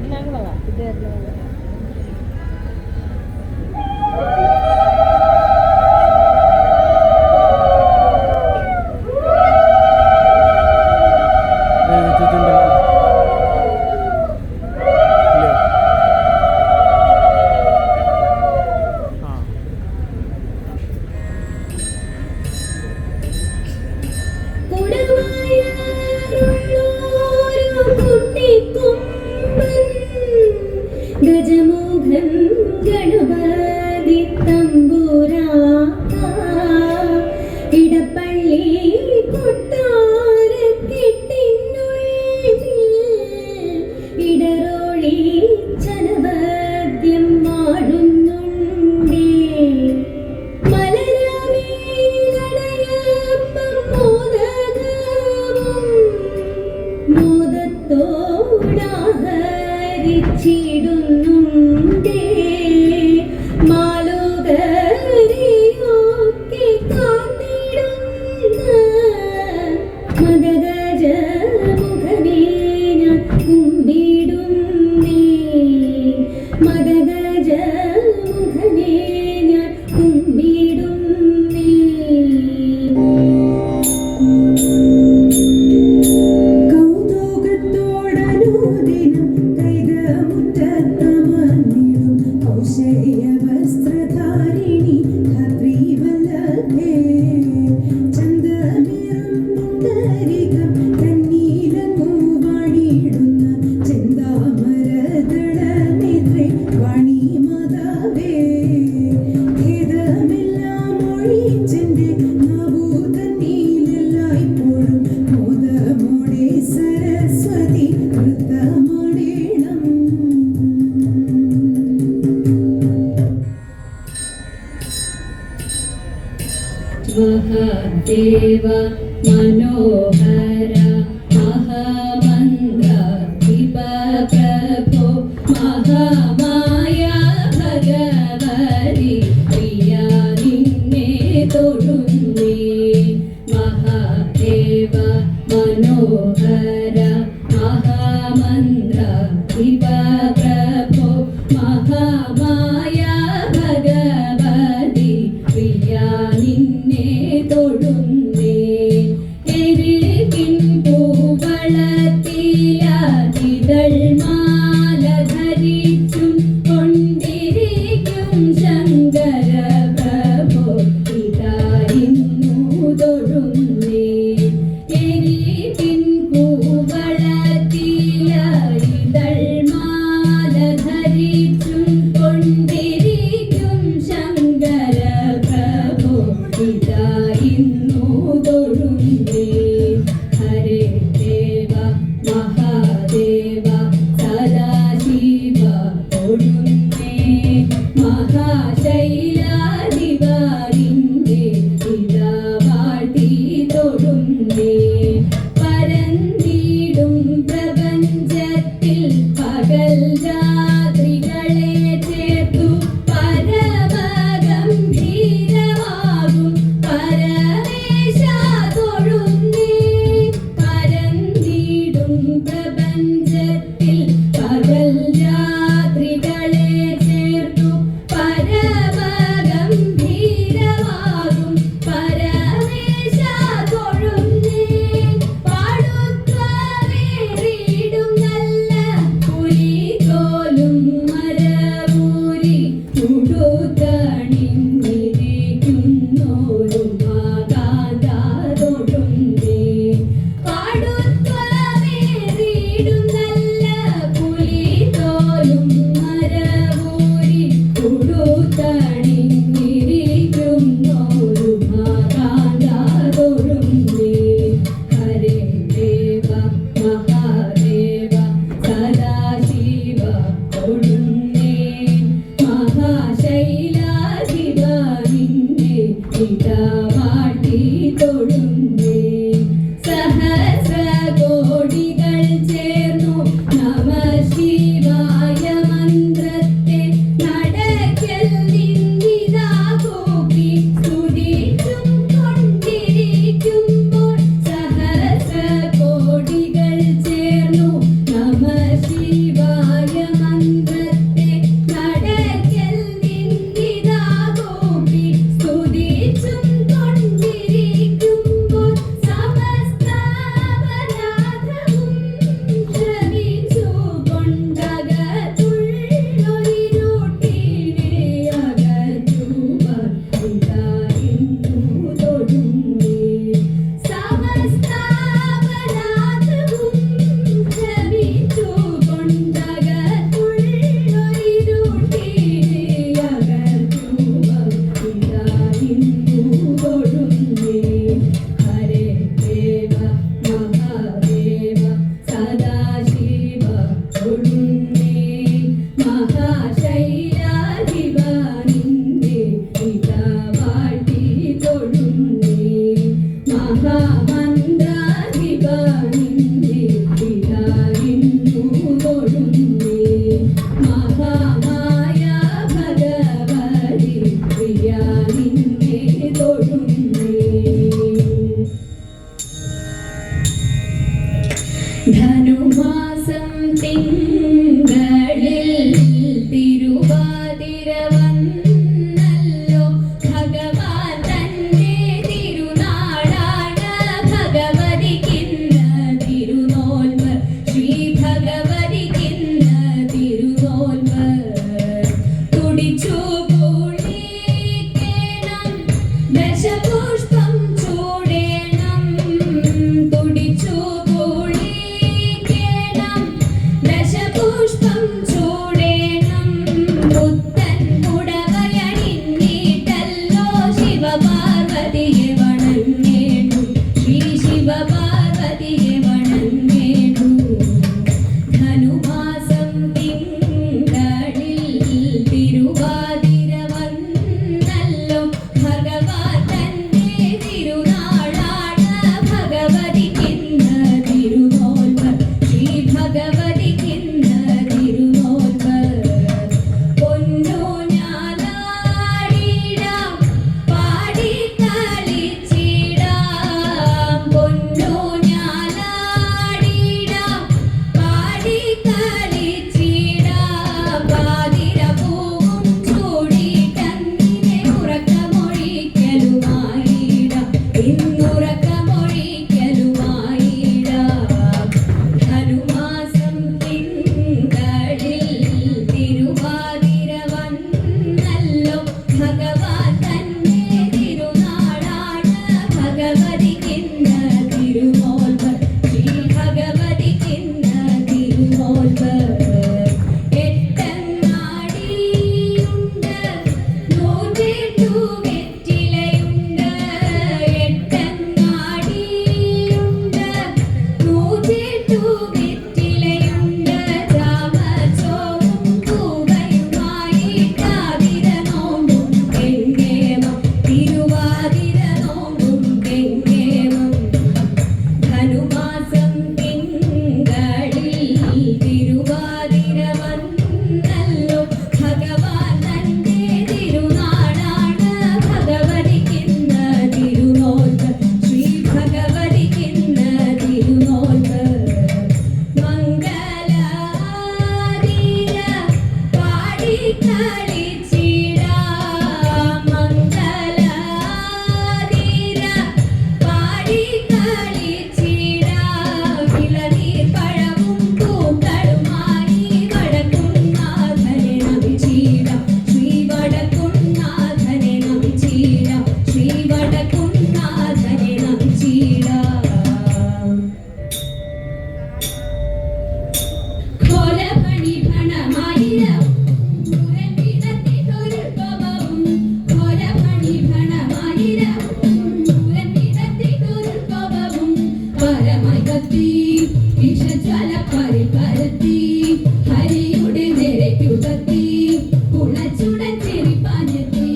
എറണാകുളമാണ്. ഇത് എറണാകുളം. ഗജമുഖൻ ഗണപതി തമ്പുരാക്ക ഇടപ്പള്ളി കൊട്ടാരക്കെട്ടിനുള്ളിൽ ഇടറോഴി ചനവദ്യം വാഴുന്നുണ്ടേ മലരവിലടയപ്പം മോദത്തോടാഹരിച്ചിടുന്നുണ്ടേ മാലോകരിയൊക്കെ കാത്തിടുന്ന മദഗജ മുഖനേ ഞാൻ കുമ്പിടുന്നേ മദഗജ മുഖനേ ഞാൻ കുമ്പിടുന്നേ വസ്ത്രധാരിണി ധാത്രീവല്ലഭേ ചന്ദമേറും പുണ്ടരികം തന്നീലങ്ങു വാണിടുന്ന ചെന്താമരദള നേത്രേ വാണി മാതാവേ ഭേദമെല്ലാം ഒഴിച്ചെന്റെ നാവു തന്നീലെല്ലായ്പ്പോഴും മോദമോടെ സരസ്വതി നൃത്തമാടേണം മഹാദേവ മനോഹര മഹാമന്ത്ര പ്രഭോ മഹാമായ ഭഗവതി പ്രിയ നിന്നെ തൊഴുന്നേ മഹാദേവ മനോഹര മഹാമന്ത്ര പ്രഭോ മഹാമായ ഭഗവതി പ്രിയ നിന്നെ തൊഴുന്നേ എരികിൻ പൂവളത്തിലതിതൾ മാല ധരിച്ചും കൊണ്ടിരിക്കും ശങ്കര പ്രഭോ ഇതാ ഇന്നു തൊഴുന്നേ എരികിൻ പൂവളത്തിലതിതൾ മാല ധരിച്ചും കൊണ്ടിരിക്കും ശങ്കര പ്രഭോ ഇതാ ഇന്നു തൊഴുന്നേ ഹരേ ദേവ മഹാദേവ സദാശിവ തൊഴുന്നേ മഹാശൈലാധിപതിന്റെ ഇതാ വാഴ്ത്തി തൊഴുന്നേ പരന്നിടും പ്രപഞ്ചത്തിൽ പകൽ രാത്രികളെ ചേർത്തു പരമഗംഭീരമാകും പരമേശ തൊഴുന്നേ പരന്നിടും പ്രപഞ്ചത്തിൽ പകൽ രാത്രികളെ ചേർത്തു പരമഗംഭീരമാകും പരമേശ തൊഴുന്നേ നിന്നെ പിതാവിന്നു തൊഴുന്നേ മഹാമായ ഭഗവതി പ്രിയ നിന്നെ തൊഴുന്നേ ധനുമാസം തിങ്കളിൽ തിരുവാതിര വന്നല്ലോ ഭഗവാൻ തന്റെ തിരുനാളാണ് ഭഗവതിക്കിന്ന് തിരുനോൽമ്പ് ശ്രീ ഭഗവതിക്കിന്ന് തിരുനോൽമ്പ് തുടിച്ചു പൂളിക്കണം ദശപുഷ്പം ചൂടേണം തുടിച്ചു ദശപുഷ്പം ചൂടേണം പുത്തൻ പുടവയണിഞ്ഞിട്ടല്ലോ ശിവപാർവതിയെ വണങ്ങേണ്ടു ശ്രീ ശിവപാർവതിയെ വണങ്ങേണ്ടു ധനുമാസം തിങ്കളിൽ തിരുവാതിര വന്നല്ലോ ഭഗവാൻ തന്റെ തിരുനാളാണ് ഭഗവതിക്കിന്ന് തിരുനോൽമ്പ് ശ്രീ ഭഗവതിക്കിന്ന് തിരുനോൽമ്പ് പൊന്നൂഞ്ഞാലാടിടാം പാടിക്കളിച്ചിടാം പൊന്നൂഞ്ഞാലാടിടാം പാടിക്കളിച്ചിടാം പാതിരപ്പൂവും ചൂടിട്ടങ്ങിനെ ഉറക്കമൊഴിക്കലുമായിടാം ഇന്നുറക്കമൊഴിക്കലുമായിടാം ധനുമാസം തിങ്കളിൽ തിരുവാതിര വന്നല്ലോ ഭഗവാൻ തന്റെ തിരുനാളാണ് ഭഗവതിക്കിന്ന് തിരുനോൽമ്പ് ശ്രീ ഭഗവതിക്കിന്ന് തിരുനോൽമ്പ് എട്ടങ്ങാടിയുണ്ട് 108 വെറ്റിലയുണ്ട് എട്ടങ്ങാടിയുണ്ട് 108 വെറ്റിലയുണ്ട് ചാമച്ചോറും പൂവയുമായിട്ടാതിര നോമ്പും കെങ്കേമം തിരുവാതിര നോമ്പും കെങ്കേമം ധനുമാസം തിങ്കളിൽ തിരുവാതിര വന്നല്ലോ ഭഗവാൻ തന്റെ തിരുനാളാണ് ഭഗവതിക്കിന്ന് തിരുനോൽമ്പ് ശ്രീ ഭഗവതിക്കിന്ന് തിരുനോൽമ്പ് മംഗളാതിര പാടിക്കളിച്ചിടാം മംഗളാതിര പാടിക്കളിച്ചിടാം ഇളനീർപ്പഴവും പൂക്കളുമായി വടക്കുംനാഥനെ നമിച്ചിടാം ശ്രീ വടക്കുംനാഥനെ നമിച്ചിടാം ശ്രീ വടക്കുംനാഥനെ നമിച്ചിടാം ഘോരഫണിഫണമായിരം പൂരൻവിടത്തിട്ടൊരു കോപവും ഘോരഫണിഫണമായിരം പൂരൻവിടത്തിട്ടൊരു കോപവും പരമായി കത്തി വിഷജ്വാലപ്പാരിൽ പരത്തി ഹരിയുടെ നേരയ്ക്കു കത്തി കുളച്ചുടൻ ചെറിപ്പാഞ്ഞെത്തി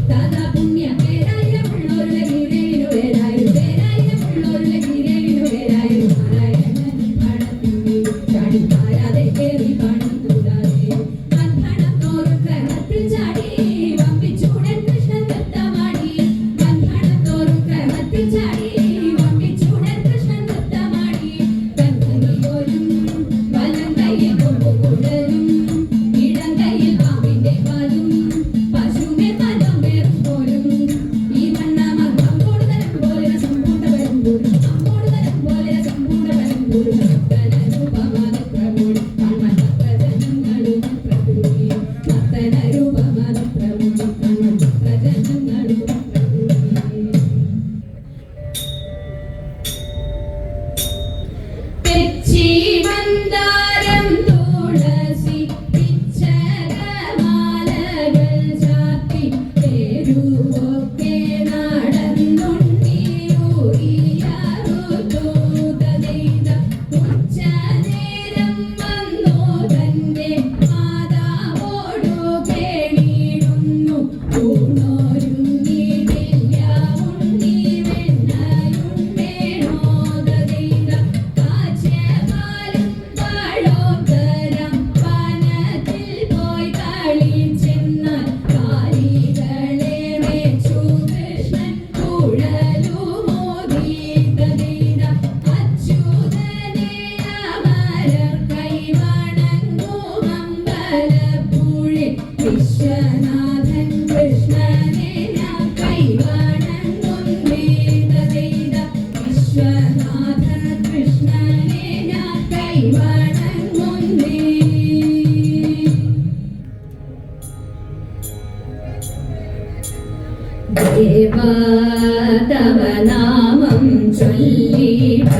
താതാ പുണ്യ പേരായിരമുള്ളൊരു ഗിരേനു പേരായിരു പേരായിരമുള്ളൊരു ഗിരേനു പേരായിരു നാരായണൻ പണത്തുള്ളി ചാടി പാരാതെ കേറി പണം കൂടാതെ ബന്ധനം തോറും ക്രമത്തിൽ ചാടി വമ്പിച്ചൂടൻ കൃഷ്ണൻ നൃത്തമാടി ബന്ധനം തോറും ക്രമത്തിൽ ചാടി വമ്പിച്ചൂടൻ കൃഷ്ണൻ നൃത്തമാടി രാധാകൃഷ്ണനെ ഞാൻ കൈവണങ്ങുന്നേ. ദേവാ തവ നാമം ചൊല്ലിടാരാധന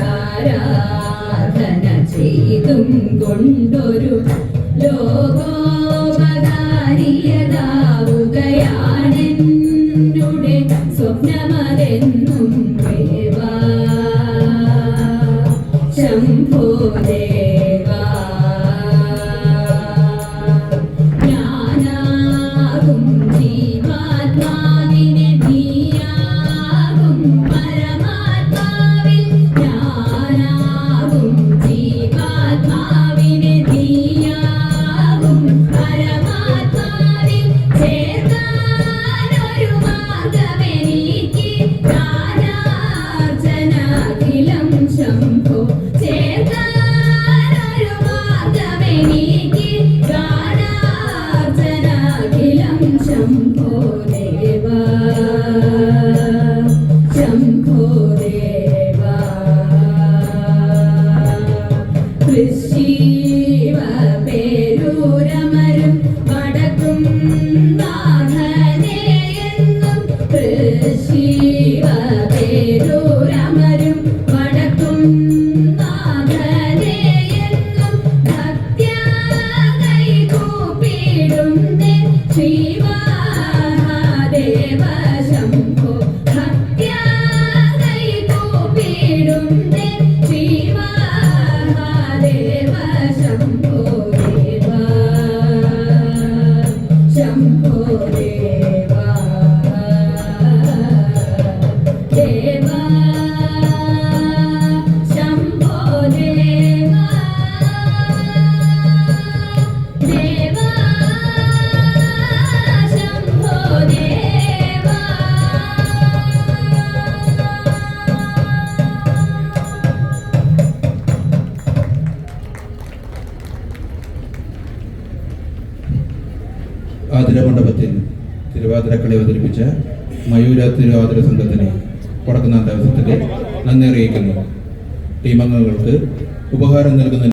ചെയ്തും കൊണ്ടൊരു ലോകോപകാരിയതാവുകയാണെന്നുടെ സ്വപ്നമതെന്നും ദേവാ ശംഭോ ദേവാ. ഞാനാകും ജീവാത്മാവിനെ നീയാകും പരമാത്മാവിൽ. ഞാനാകും ജീവാത്മാവിനെ നീയാകും പരമാത്മാവിൽ. ചേർക്കാനൊരു മാർഗമെനിക്ക് ജ്ഞാനാർജ്ജനാഖിലം ശംഭോ. ചേർക്കാനൊരു മാർഗമെനിക്ക് ജ്ഞാനാർജ്ജനാഖിലം ശംഭോ ദേവാ ശംഭോ ദേവാ. കൃഷീവ പേരൂരമരും വടക്കും നാഥനെ എന്നും. കൃഷീവ പേരൂരമരും വടക്കും നാഥനെ എന്നും. ഭക്ത്യാ കൈകൂപ്പിടുന്നേ ശ്രീമഹാദേവ ശംഭോ. ഭക്ത്യാ കൈകൂപ്പിടുന്നേ ശ്രീമഹാദേവ ശംഭോ ദേവാ ശംഭോ ദേവാ ദേവാ ശംഭോ ദേവാ ദേവാ ശംഭോ ദേവാ. ആതിരമണ്ഡപത്തിൽ തിരുവാതിരക്കളി അവതരിപ്പിച്ച മയൂര തിരുവാതിര സംഘത്തിന് വടക്കുന്നാഥ ദേവസ്വത്തിന്റെ നന്ദി അറിയിക്കുന്നു. ടീമംഗങ്ങൾക്ക് ഉപഹാരം നൽകുന്ന